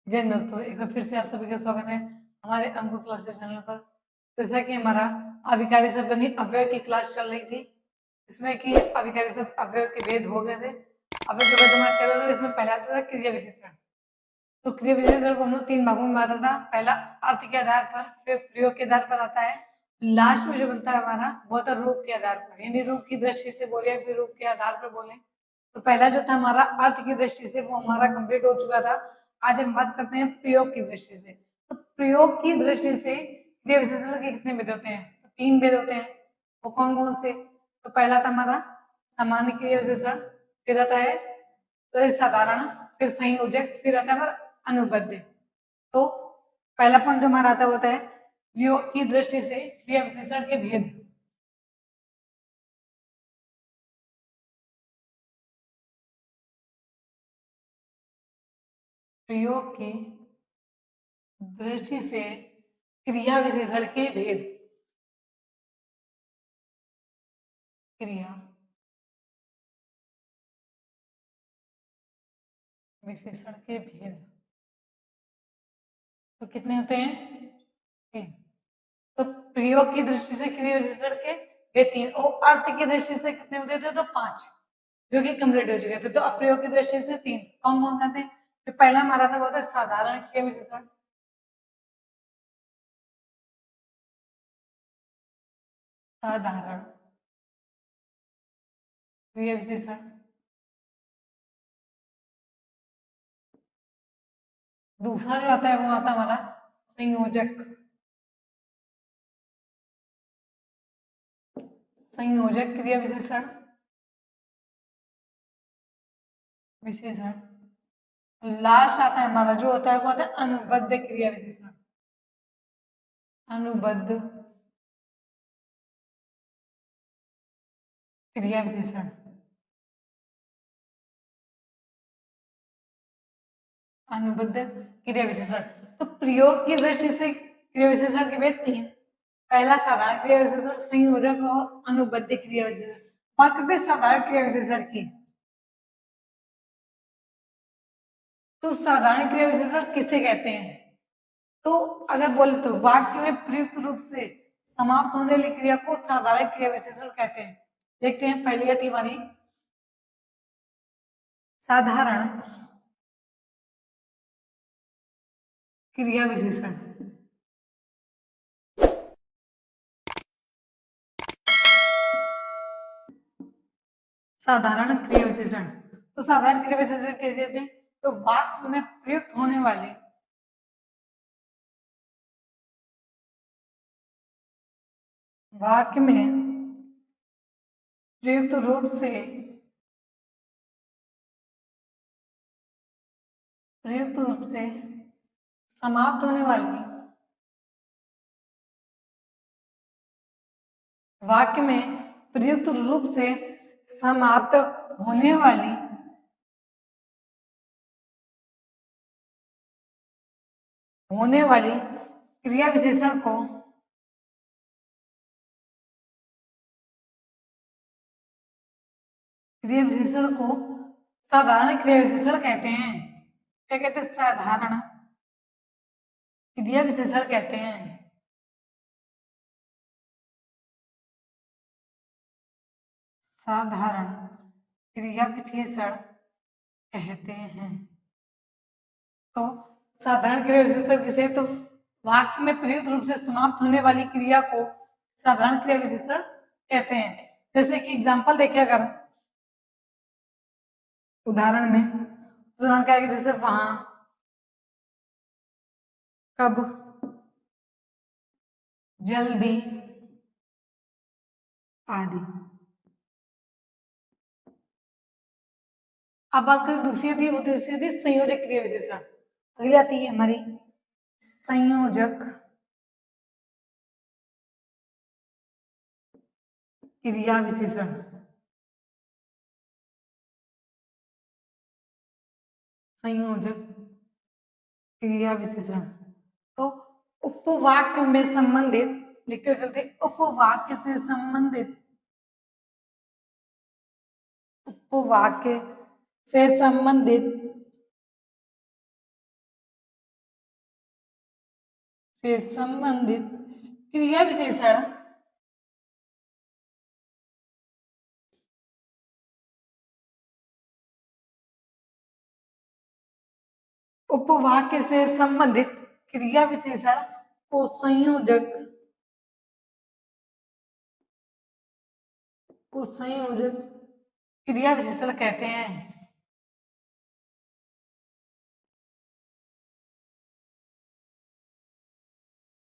जय हिंद दोस्तों, एक बार फिर से आप सभी का स्वागत है हमारे अंकुर क्लासेस चैनल पर। जैसा कि हमारा अभिकारी शब्द यानी अव्यय की क्लास चल रही थी, इसमें कि अभिकारी शब्द अव्यय के भेद हो गए थे। अव्यय के भेद हमारा चल रहा था, इसमें पहला आता था क्रिया विशेषण। तो क्रिया विशेषण को हम लोग 3 भागों में बांटा था। पहला अर्थ के आधार पर, फिर प्रयोग के आधार पर आता है, लास्ट में जो बनता है हमारा वो होता है रूप के आधार पर, यानी रूप की दृष्टि से बोले या फिर रूप के आधार पर बोले। तो पहला जो था हमारा अर्थ की दृष्टि से वो हमारा कंप्लीट हो चुका था। आज हम बात करते हैं प्रयोग की दृष्टि से। तो प्रयोग की दृष्टि से क्रिया विशेषण के कितने भेद होते हैं? तो 3 भेद होते हैं। वो कौन कौन से? तो पहला था हमारा सामान्य क्रिया विशेषण, फिर आता है तो साधारण, फिर संयोजक, फिर आता है हमारा अनुबद्ध। तो पहला पॉइंट जो हमारा आता होता है प्रयोग की दृष्टि से क्रिया विशेषण के भेद। प्रयोग की दृष्टि से क्रिया विशेषण के भेद। क्रिया विशेषण के भेद तो कितने होते हैं? 3। तो प्रयोग की दृष्टि से क्रिया विशेषण के भेद 3 और अर्थ की दृष्टि से कितने होते थे? तो 5, जो कि कंप्लीट हो चुके थे। तो अप्रयोग की दृष्टि से 3 कौन कौन से थे? तो पहला हमारा था वो था साधारण क्रिया विशेषण। साधारण क्रिया विशेषण। दूसरा जो आता है वो आता है हमारा संयोजक। संयोजक क्रिया विशेषण। विशेषण लास्ट आता है हमारा जो होता है वो आता है अनुबद्ध क्रिया विशेषण। अनुबद्ध क्रिया विशेषण। अनुबद्ध क्रिया विशेषण। तो प्रयोग की दृष्टि से क्रिया विशेषण के भेद 3। पहला साधारण क्रिया विशेषण, संयोजक और अनुबद्ध क्रिया विशेषण। बात करते हैं साधारण क्रिया विशेषण की। तो साधारण क्रिया विशेषण किसे कहते हैं? तो अगर बोले तो वाक्य में प्रयुक्त रूप से समाप्त होने वाली क्रिया को साधारण क्रिया विशेषण कहते हैं। देखते हैं पहली आती हमारी साधारण क्रिया विशेषण। साधारण क्रिया विशेषण। तो साधारण क्रिया विशेषण कह देते हैं तो वाक्य में प्रयुक्त होने वाले वाक्य में प्रयुक्त रूप से प्रयुक्त रूप से समाप्त होने वाली वाक्य में प्रयुक्त रूप से समाप्त होने वाली क्रिया विशेषण को क्रिया विशेषण को साधारण क्रिया विशेषण कहते हैं। क्या कहते हैं? साधारण क्रिया विशेषण कहते हैं। साधारण क्रिया विशेषण कहते हैं। तो साधारण क्रिया विशेषण किसे? तो वाक्य में प्रयुक्त रूप से समाप्त होने वाली क्रिया को साधारण क्रिया विशेषण कहते हैं। जैसे कि एग्जांपल देखें अगर उदाहरण में, उदाहरण क्या है? जैसे वहां, कब, जल्दी आदि। अब बात करें दूसरी थी, वो दूसरी थी संयोजक क्रिया विशेषण। अगली आती है हमारी संयोजक क्रिया विशेषण। संयोजक क्रिया विशेषण। तो उपवाक्य में संबंधित, लिखते चलते, उपवाक्य से संबंधित, उपवाक्य से संबंधित से संबंधित क्रिया विशेषण उपवाक्य से संबंधित क्रिया विशेषण को संयोजक क्रिया विशेषण कहते हैं।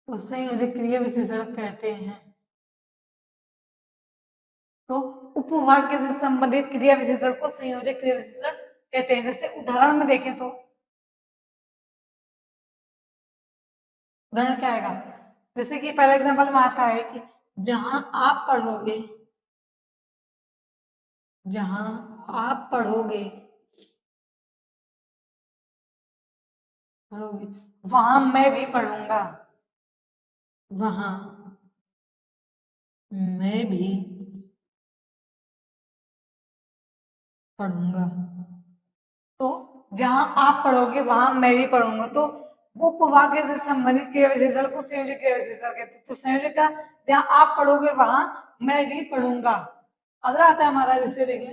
को संयोजक क्रिया विशेषण कहते हैं। तो उपवाक्य से संबंधित क्रिया विशेषण को संयोजक क्रिया विशेषण कहते हैं। जैसे उदाहरण में देखें तो उदाहरण क्या आएगा, जैसे कि पहला एग्जांपल में आता है कि जहां आप पढ़ोगे पढ़ोगे वहां मैं भी पढ़ूंगा, वहां मैं भी पढ़ूंगा। तो जहां आप पढ़ोगे वहां मैं भी पढ़ूंगा, तो वो उपवाक्य से संबंधित क्रिया विशेषण को संयोजक क्रिया विशेषण कहते हैं। तो संयोजक का जहां आप पढ़ोगे वहां मैं भी पढ़ूंगा। अगला आता है हमारा, जैसे देख लें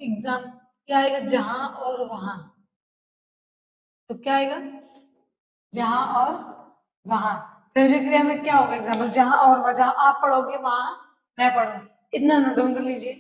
एग्जाम क्या आएगा, जहां और वहां। तो क्या आएगा, जहां और वहां। संयोजक क्रिया में क्या होगा, एग्जाम्पल जहां और वहां, जहां आप पढ़ोगे वहां मैं पढ़ूंगा। इतना नोट डाउन कर लीजिए।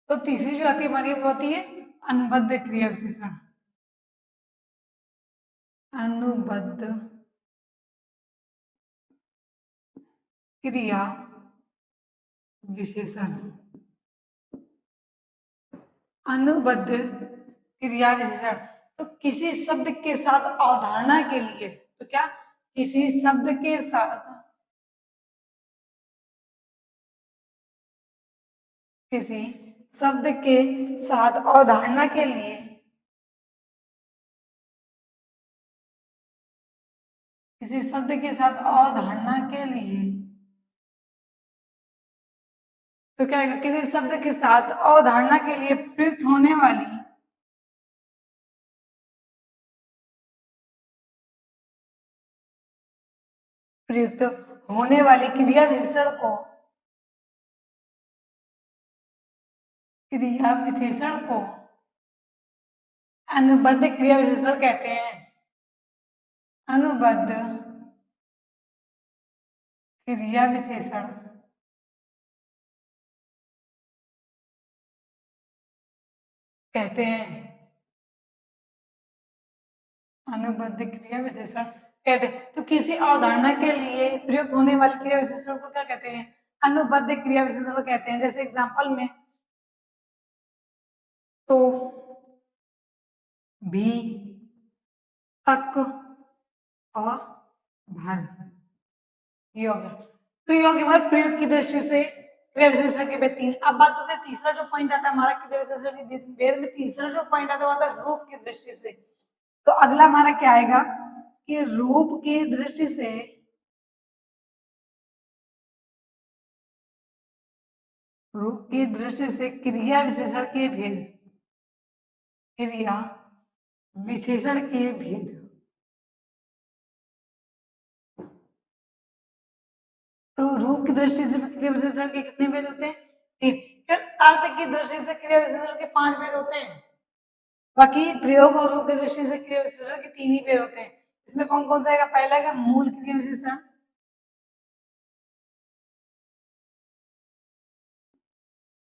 तो तीसरी जो आती है हमारी वो होती है अनुबद्ध क्रिया विशेषण। अनुबद्ध क्रिया विशेषण। अनुबद्ध क्रिया विशेषण तो किसी शब्द के साथ अवधारणा के लिए, तो क्या किसी शब्द के साथ अवधारणा के लिए किसी शब्द के साथ अवधारणा के लिए, तो क्या है, किसी शब्द के साथ अवधारणा के लिए प्रयुक्त होने वाली क्रिया विशेषण को अनुबद्ध क्रिया विशेषण कहते हैं। अनुबद्ध क्रिया विशेषण कहते हैं। अनुबद्ध क्रिया विशेषण कहते हैं। तो किसी अवधारणा के लिए प्रयुक्त होने वाली क्रिया विशेषण को क्या कहते हैं, अनुबद्ध क्रिया विशेषण कहते हैं। जैसे एग्जांपल में तो, भी, तक और भर, योग। तो योग भर प्रयोग की दृष्टि से क्रिया विशेषण के भेद तीन। अब बात करते हैं तीसरा जो पॉइंट आता है हमारा क्रिया विशेषण के भेद में, तीसरा जो पॉइंट आता है वो आता है रूप की दृष्टि से। तो अगला हमारा क्या आएगा कि रूप की दृष्टि से क्रिया विशेषण के भेद, क्रिया विशेषण के भेद। तो रूप की दृष्टि से क्रिया विशेषण के कितने भेद होते हैं? 3। फिर अर्थ की दृष्टि से क्रिया विशेषण के 5 भेद होते हैं। बाकी प्रयोग और रूप की दृष्टि से क्रिया विशेषण के 3 ही भेद होते हैं। इसमें कौन कौन सा आएगा? पहला आएगा मूल क्रिया विशेषण,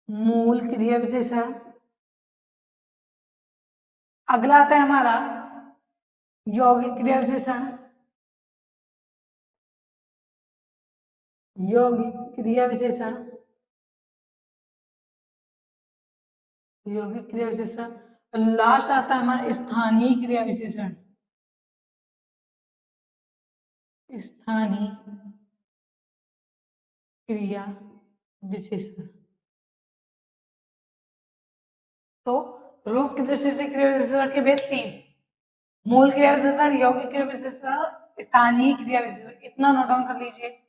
मूल क्रिया विशेषण। अगला आता है हमारा यौगिक क्रिया विशेषण, यौगिक क्रिया विशेषण, यौगिक क्रिया विशेषण। लास्ट आता है हमारा स्थानीय क्रिया विशेषण, स्थानीय क्रिया विशेषण। तो रूप की दृष्टि से क्रिया विशेषण के भेद 3, मूल क्रिया विशेषण, यौगिक क्रिया विशेषण, स्थानीय क्रिया विशेषण। इतना नोट डाउन कर लीजिए।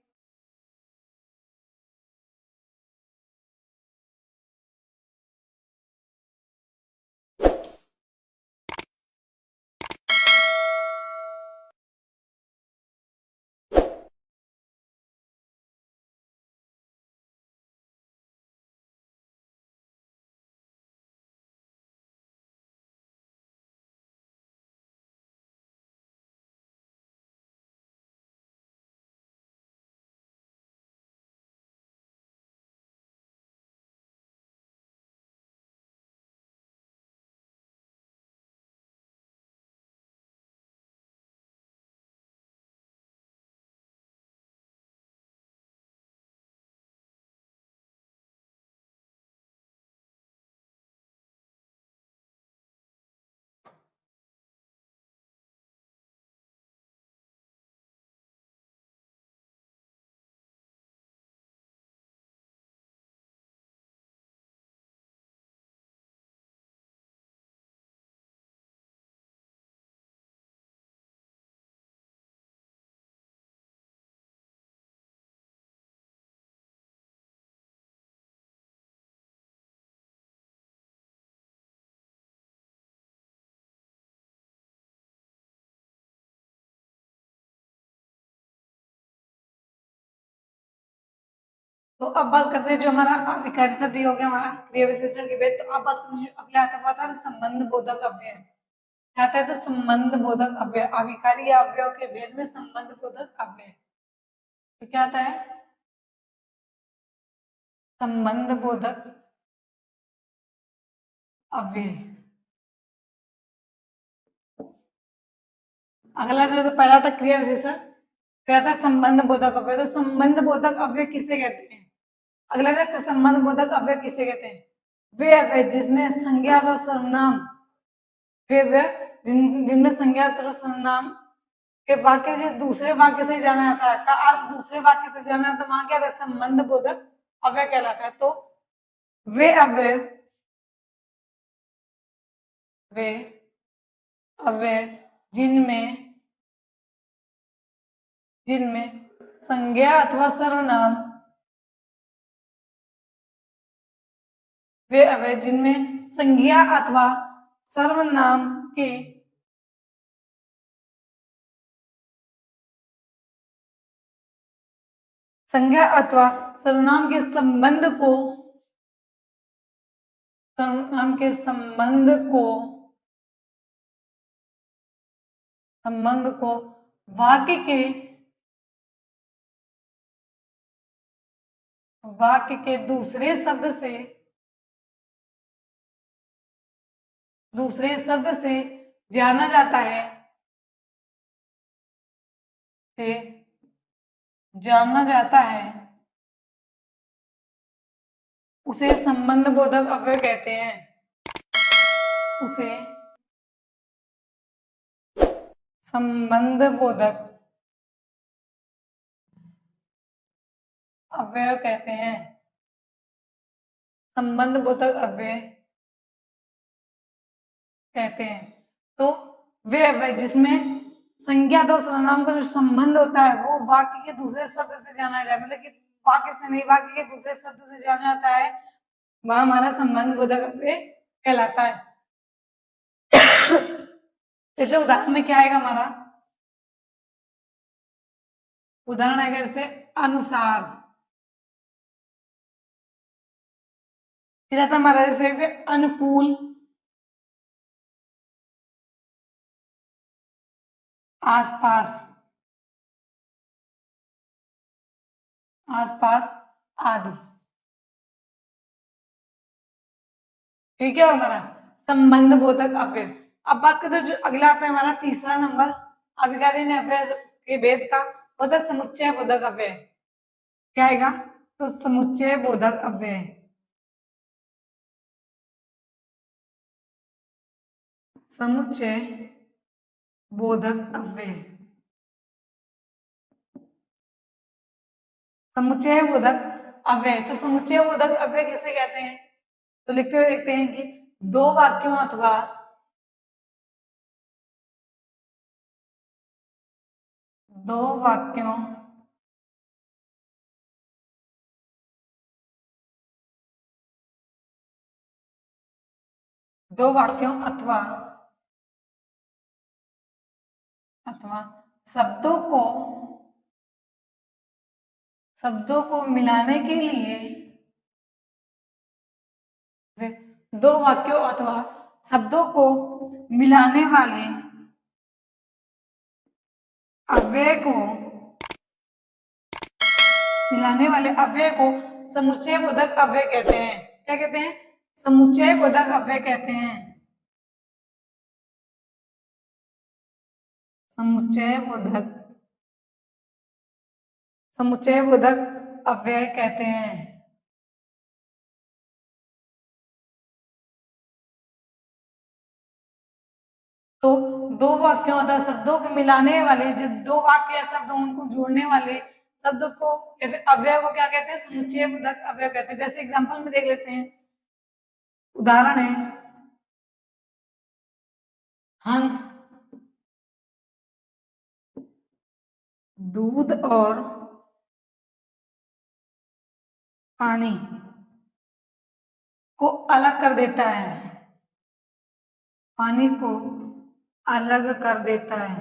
तो अब बात करते हैं जो हमारा अभिकारी शब्द हो गया हमारा क्रिया विशेषण के भेद। तो अब बात करते हैं अगला आता है संबंध बोधक अव्यय। आता है तो संबंध बोधक अव्यय, अभिकारी अव्यय के भेद में संबंध बोधक अव्यय। तो क्या आता है? संबंध बोधक अव्यय। अगला जो पहला था क्रिया विशेषण, क्या था? संबंध बोधक अव्यय। तो संबंध बोधक अव्यय किसे कहते हैं? अगला था संबंध बोधक अव्यय किसे कहते हैं? वे अव्यय जिसमें संज्ञा व सर्वनाम, वे जिनमें संज्ञा तथा सर्वनाम के वाक्य के दूसरे वाक्य से जाना जाता है, का अर्थ दूसरे वाक्य से जाना जाता है, वहां क्या रहता है? संबंध बोधक अव्यय कहलाता है। तो वे अव्यय, वे अव्यय जिनमें जिनमें संज्ञा अथवा सर्वनाम, वे अव्यय जिनमें संज्ञा अथवा सर्वनाम के संज्ञा अथवा सर्वनाम के संबंध को, सर्वनाम के संबंध को वाक्य के दूसरे शब्द से जाना जाता है, से जाना जाता है, उसे संबंध बोधक अव्यय कहते हैं। उसे संबंध बोधक अव्यय कहते हैं। संबंध बोधक अव्यय कहते हैं। तो वे अव्यय जिसमें संज्ञा तो सर्वनाम का जो संबंध होता है वो वाक्य के दूसरे शब्द से जाना जाए, मतलब कि वाक्य से नहीं, वाक्य के दूसरे शब्द से जाना जाता है, वह हमारा संबंध बोधक अव्यय कहलाता है। जैसे उदाहरण में क्या आएगा हमारा? उदाहरण है जैसे अनुसार। फिर आता हमारा जैसे अनुकूल, आसपास, आसपास आदि। ठीक है हमारा संबंध बोधक अव्यय। अब बात करते हैं जो अगला आता है हमारा तीसरा नंबर अभिकारी ने अव्यय के भेद का, वो था समुच्चय बोधक अव्यय। क्या आएगा? तो समुच्चय बोधक अव्यय, समुच्चय बोधक अव्यय, समुच्चय बोधक अव्यय। तो समुच्चय बोधक अव्यय किसे कहते हैं? तो लिखते हुए देखते हैं कि दो वाक्यों अथवा दो वाक्यों दो वाक्यों अथवा अथवा शब्दों को मिलाने के लिए, दो वाक्यों अथवा शब्दों को मिलाने वाले अव्यय को समुच्चय बोधक अव्यय कहते हैं। क्या कहते हैं? समुच्चय बोधक अव्यय कहते हैं। समुच्चय बोधक अव्यय कहते हैं। तो दो वाक्यों अथवा शब्दों को मिलाने वाले, जब दो वाक्य या शब्द उनको जोड़ने वाले शब्द को या फिर अव्यय को क्या कहते हैं? समुच्चय बोधक अव्यय कहते हैं। जैसे एग्जांपल में देख लेते हैं, उदाहरण है हंस दूध और पानी को अलग कर देता है, पानी को अलग कर देता है।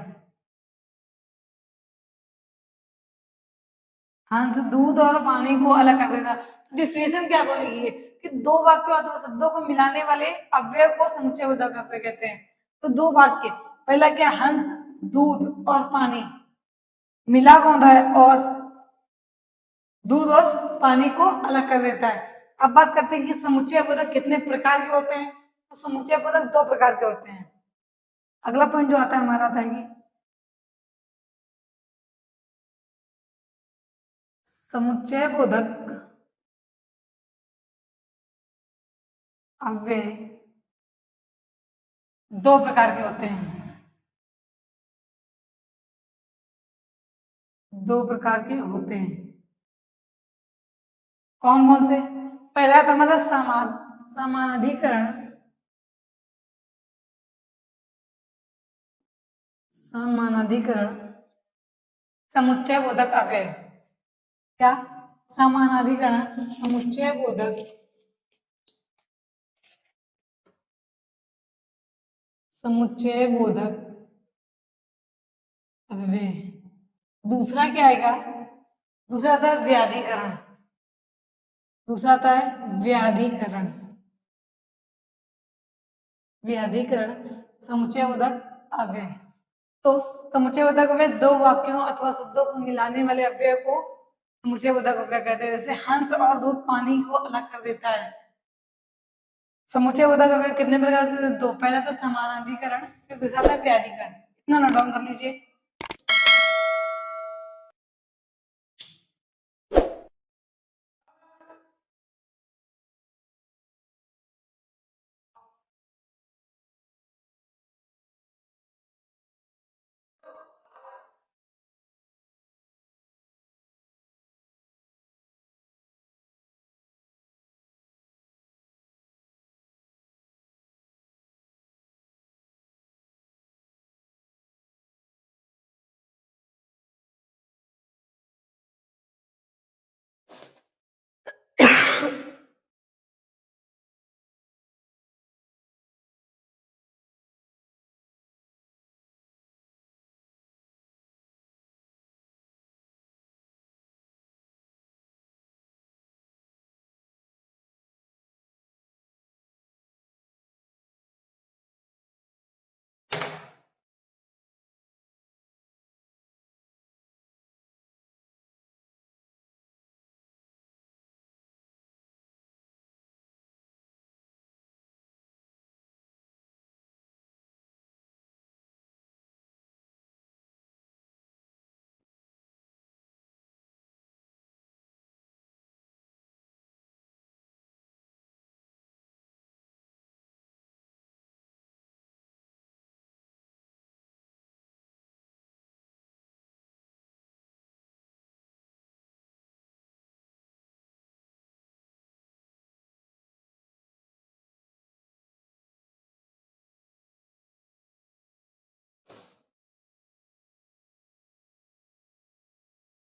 हंस दूध और पानी को अलग कर देता है। डिफिनेशन क्या बोलेगी ये कि दो वाक्यों अथवा शब्दों को मिलाने वाले अव्यय को समुच्चय बोधक अव्यय कहते हैं। तो दो वाक्य, पहला क्या? हंस दूध और पानी, मिला कौन रहा है? और दूध और पानी को अलग कर देता है। अब बात करते हैं कि समुच्चय बोधक कितने प्रकार के होते हैं। तो समुच्चय बोधक दो प्रकार के होते हैं। अगला पॉइंट जो आता है हमारा था कि समुच्चय बोधक अव्यय दो प्रकार के होते हैं। दो प्रकार के होते हैं। कौन कौन से? पहला था हमारा समानाधिकरण, समानाधिकरण समुच्चय बोधक अव्यय। क्या? समानाधिकरण समुच्चय बोधक अव्यय। दूसरा क्या आएगा? दूसरा आता है व्याधिकरण, दूसरा आता है व्याधिकरण, व्याधिकरण समुच्चय बोधक अव्यय। तो समुच्चय बोधक अव्यय दो वाक्यों अथवा शब्दों को मिलाने वाले अव्यय को समुच्चय बोधक अव्यय कहते हैं। जैसे हंस और दूध पानी को अलग कर देता है। समुच्चय बोधक अव्यय कितने प्रकार के? दो। पहला था समानाधिकरण, फिर दूसरा था व्याधिकरण। इतना नोट डाउन कर लीजिए।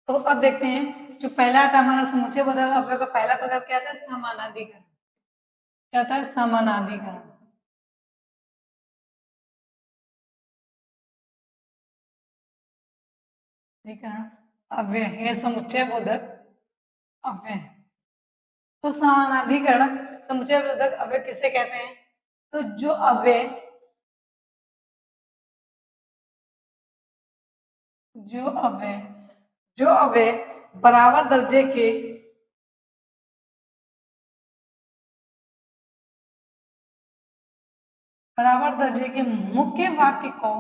तो अब देखते हैं, जो पहला था हमारा समुच्चय बोधक अवयव का पहला प्रकार क्या था, समानाधिकरण। क्या था, समानाधिकरण। अधिकरण अव्यय, यह समुच्चय बोधक अव्यय। तो समानाधिकरण समुच्चय बोधक अव्यय किसे कहते हैं, तो जो अव्यय जो अव्यय बराबर दर्जे के मुख्य वाक्य को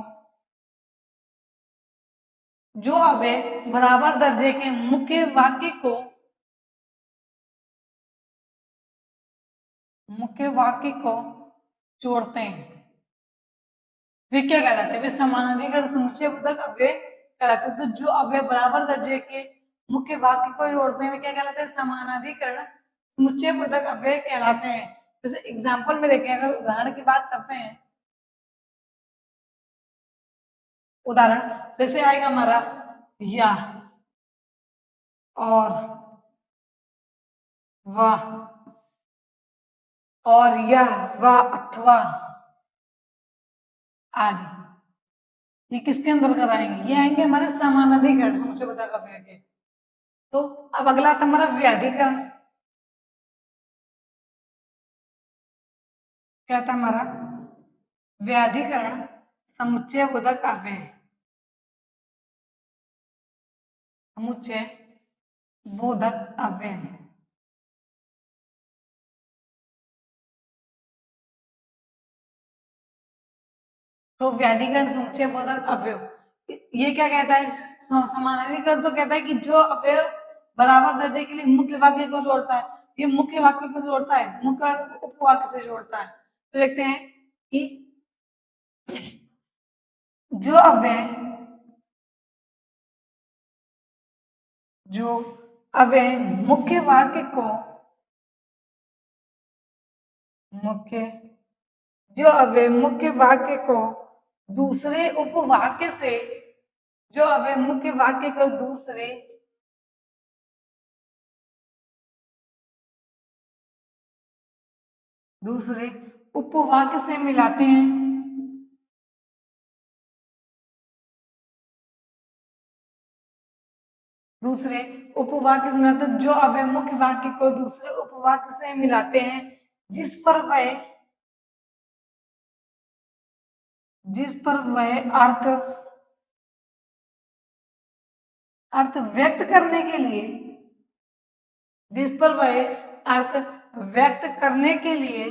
जो अव्यय बराबर दर्जे के मुख्य वाक्य को जोड़ते हैं, वे क्या कहलाते हैं, वे समानाधिकरण समुच्चय बोधक अव्यय कहलाते हैं। तो जो अव्यय बराबर दर्जे के मुख्य वाक्य को जोड़ते हैं वे क्या कहलाते हैं, समानाधिकरण समुच्चय बोधक अव्यय कहलाते हैं। जैसे एग्जाम्पल में देखें, अगर उदाहरण की बात करते हैं, उदाहरण जैसे आएगा हमारा या, और, वह, और यह, वह, अथवा आदि, ये किसके अंदर कराएंगे, ये आएंगे हमारे समानाधिकरण समुच्चय बोधक अव्यय के। तो अब अगला आता हमारा व्याधिकरण। क्या था हमारा, व्याधिकरण समुच्चय बोधक अव्यय। समुच्चय बोधक अव्यय। तो व्याधिकरण समुच्चय बोधक अवयव ये क्या कहता है, समानाधिकरण तो कहता है कि जो अवयव बराबर दर्जे के लिए मुख्य वाक्य को जोड़ता है, ये मुख्य वाक्य को जोड़ता है, मुख्य वाक्य को उपवाक्य से जोड़ता है। तो देखते हैं कि जो अव्यय मुख्य वाक्य को मुख्य जो अव्यय मुख्य वाक्य को दूसरे उपवाक्य से जो अव्यय मुख्य वाक्य को दूसरे उपवाक्य से मिलाते हैं, दूसरे उपवाक्य से मिलाते हैं, जो अव्यय मुख्य वाक्य को दूसरे उपवाक्य से मिलाते हैं, जिस पर वह अर्थ व्यक्त करने के लिए जिस पर वह अर्थ व्यक्त करने के लिए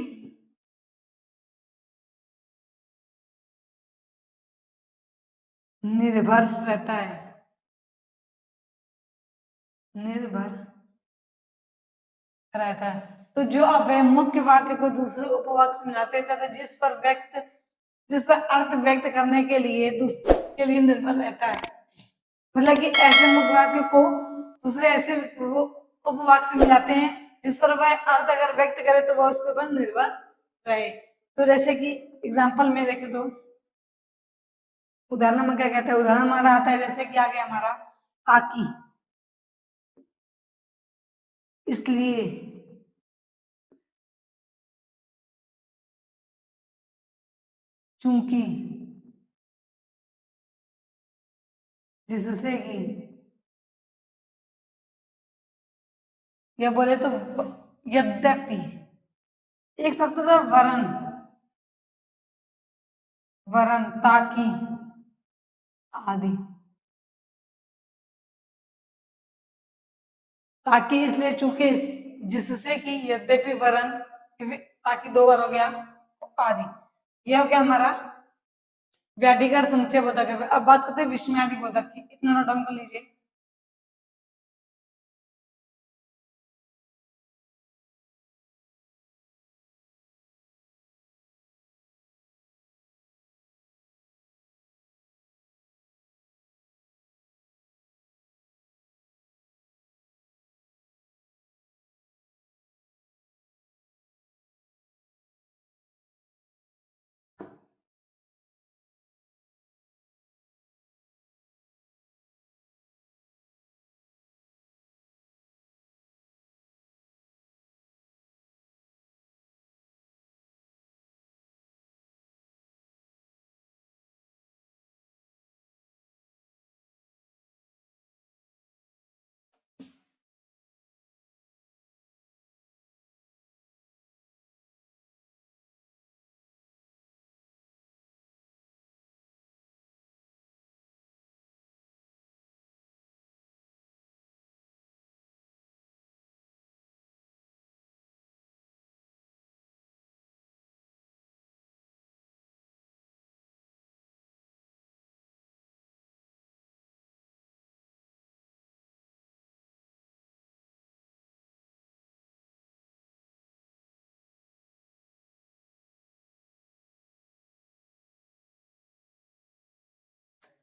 निर्भर रहता है, तो जो अव्यय मुख्य वाक्य को दूसरे उपवाक्य से मिलाते हैं तथा जिस पर अर्थ व्यक्त करने के लिए निर्भर रहता है। मतलब कि ऐसे मुख्य वाक्य को दूसरे ऐसे उपवाक्य से मिलाते हैं जिस पर वह अर्थ अगर व्यक्त करे तो वह उसके ऊपर निर्भर रहे। तो जैसे कि एग्जाम्पल में देखें तो उदाहरण में क्या कहते हैं, उदाहरण हमारा आता है जैसे कि आ गया हमारा ताकि, इसलिए, चूंकि, जिससे कि, या बोले तो यद्यपि, एक शब्द था वरन, ताकि आदि। ताकि इसलिए चूंकि, जिससे कि, यद्यपि, वरन, ताकि दो बार हो गया, आदि। यह हो गया हमारा व्याधिकरण समुच्चय बोधक है। अब बात करते हैं विस्मयादि बोधक की, इतना नोट डाउन कर लीजिए।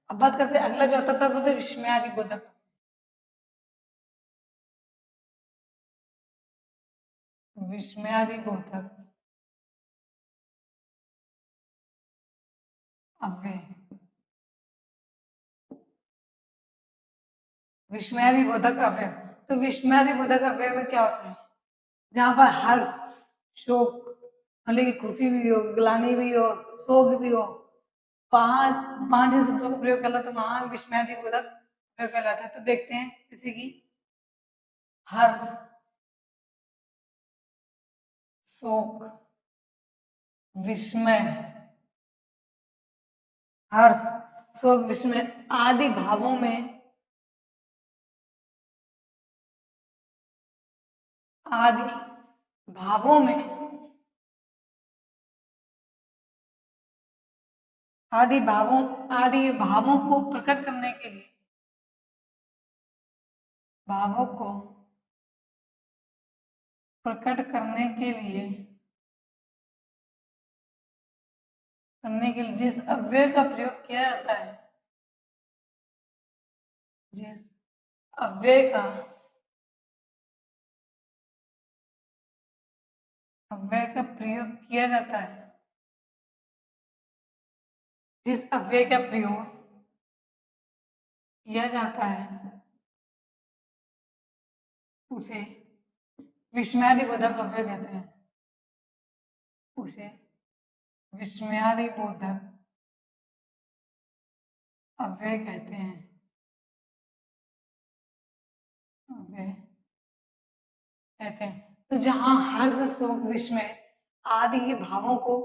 अब बात करते हैं अगला जो आता था वो था विस्मयादि बोधक। विस्मयादि बोधक अव्यय। विस्मयादि बोधक अव्यय। तो विस्मयादि बोधक अव्यय में क्या होता है, जहां पर हर्ष, शोक, मतलब कि खुशी भी हो, ग्लानि भी हो, शोक भी हो, वहां वहां जिन शब्दों का प्रयोग करना तो वहां विस्मयादि बोधक प्रयोग कहलाता है। तो देखते हैं जैसे कि हर्ष, शोक, विस्मय, हर्ष, शोक, विस्मय आदि भावों में, आदि भावों में, आदि भावों को प्रकट करने के लिए, भावों को प्रकट करने के लिए जिस अव्यय का प्रयोग किया जाता है, जिस अव्यय का प्रयोग किया जाता है, जिस अव्यय का प्रयोग किया जाता है उसे विस्मयादि बोधक अव्यय कहते हैं। उसे विस्मयादि बोधक अव्यय कहते हैं। अव्यय कहते हैं। तो जहां हर्ष, शोक, विस्मय आदि के भावों को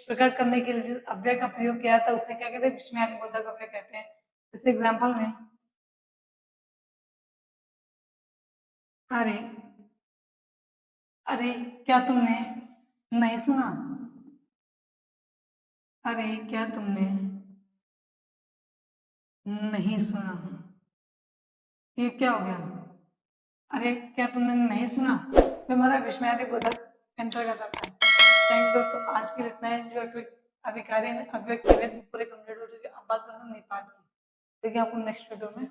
प्रकट करने के लिए जिस अव्यय का प्रयोग किया था उसे क्या कहते हैं, विस्मयादि बोधक अव्यय कहते हैं। इस एग्जाम्पल में अरे, अरे क्या तुमने नहीं सुना, अरे क्या तुमने नहीं सुना, ये क्या हो गया, अरे क्या तुमने नहीं सुना, तो हमारा विस्मयादि बोधक अंतर्गत आता है। थैंक यू दोस्तों, आज के लिए इतना है। जो अभिकारी अव्यक्त पूरे कंप्लीट हो चुके, अब बात करते हैं निपात की। देखिए आपको नेक्स्ट वीडियो में।